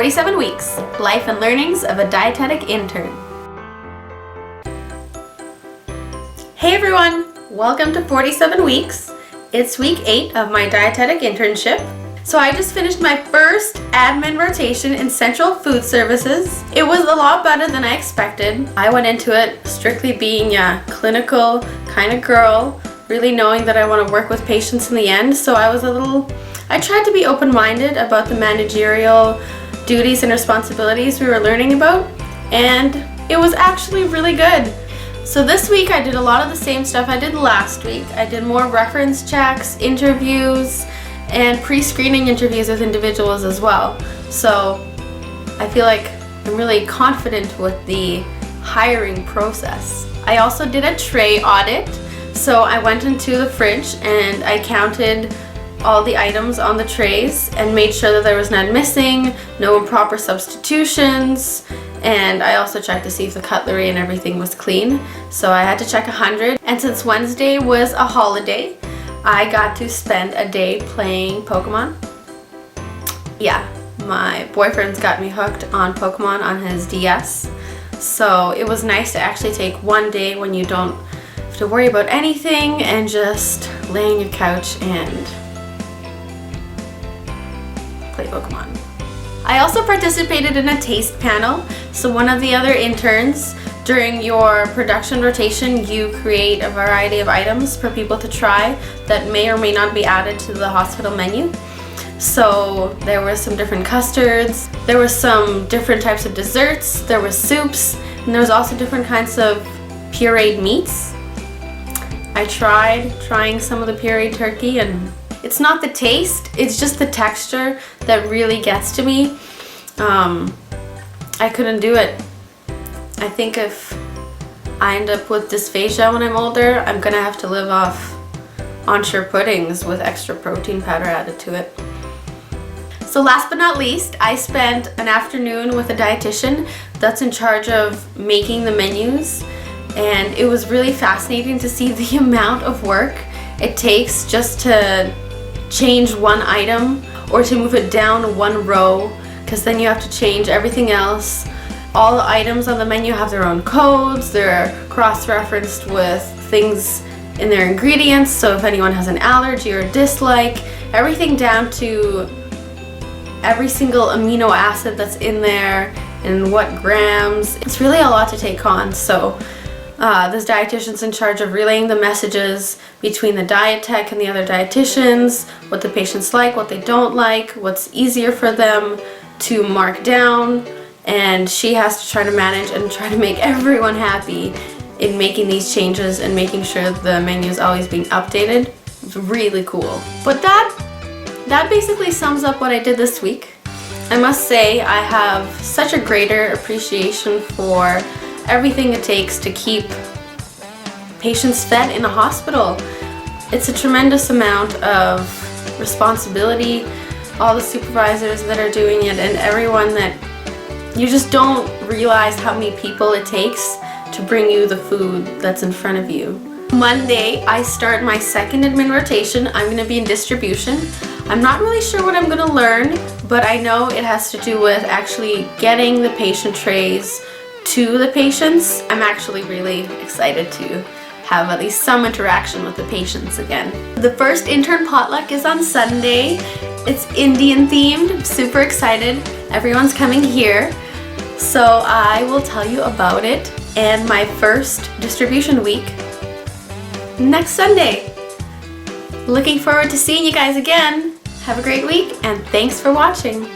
47 Weeks, Life and Learnings of a Dietetic Intern. Hey everyone, welcome to 47 Weeks. It's week 8 of my dietetic internship. So I just finished my first admin rotation in Central Food Services. It was a lot better than I expected. I went into it strictly being a clinical kind of girl, really knowing that I want to work with patients in the end. So I tried to be open-minded about the managerial duties and responsibilities we were learning about, and it was actually really good. So this week I did a lot of the same stuff I did last week. I did more reference checks, interviews, and pre-screening interviews with individuals as well. So I feel like I'm really confident with the hiring process. I also did a tray audit. So I went into the fridge and I counted all the items on the trays and made sure that there was none missing, no improper substitutions, and I also checked to see if the cutlery and everything was clean. So I had to check 100. And since Wednesday was a holiday, I got to spend a day playing Pokemon. Yeah, my boyfriend's got me hooked on Pokemon on his DS. So it was nice to actually take one day when you don't have to worry about anything and just lay on your couch and play Pokemon. I also participated in a taste panel. So one of the other interns, during your production rotation, you create a variety of items for people to try that may or may not be added to the hospital menu. So there were some different custards, there were some different types of desserts, there were soups, and there was also different kinds of pureed meats. I tried trying some of the pureed turkey, and it's not the taste, it's just the texture that really gets to me. I couldn't do it. I think if I end up with dysphagia when I'm older, I'm gonna have to live off Ensure puddings with extra protein powder added to it. So last but not least, I spent an afternoon with a dietitian that's in charge of making the menus, and it was really fascinating to see the amount of work it takes just to change one item or to move it down one row, because then you have to change everything else. All the items on the menu have their own codes, they're cross-referenced with things in their ingredients, so if anyone has an allergy or a dislike, everything down to every single amino acid that's in there and what grams. It's really a lot to take on. So this dietitian's in charge of relaying the messages between the diet tech and the other dietitians, what the patients like, what they don't like, what's easier for them to mark down, and she has to try to manage and try to make everyone happy in making these changes and making sure the menu is always being updated. It's really cool. But that basically sums up what I did this week. I must say I have such a greater appreciation for everything it takes to keep patients fed in a hospital. It's a tremendous amount of responsibility, all the supervisors that are doing it, and everyone that you just don't realize how many people it takes to bring you the food that's in front of you. Monday, I start my second admin rotation. I'm going to be in distribution. I'm not really sure what I'm going to learn, but I know it has to do with actually getting the patient trays to the patients. I'm actually really excited to have at least some interaction with the patients again. The first intern potluck is on Sunday. It's Indian themed. I'm super excited. Everyone's coming here. So I will tell you about it and my first distribution week next Sunday. Looking forward to seeing you guys again. Have a great week and thanks for watching.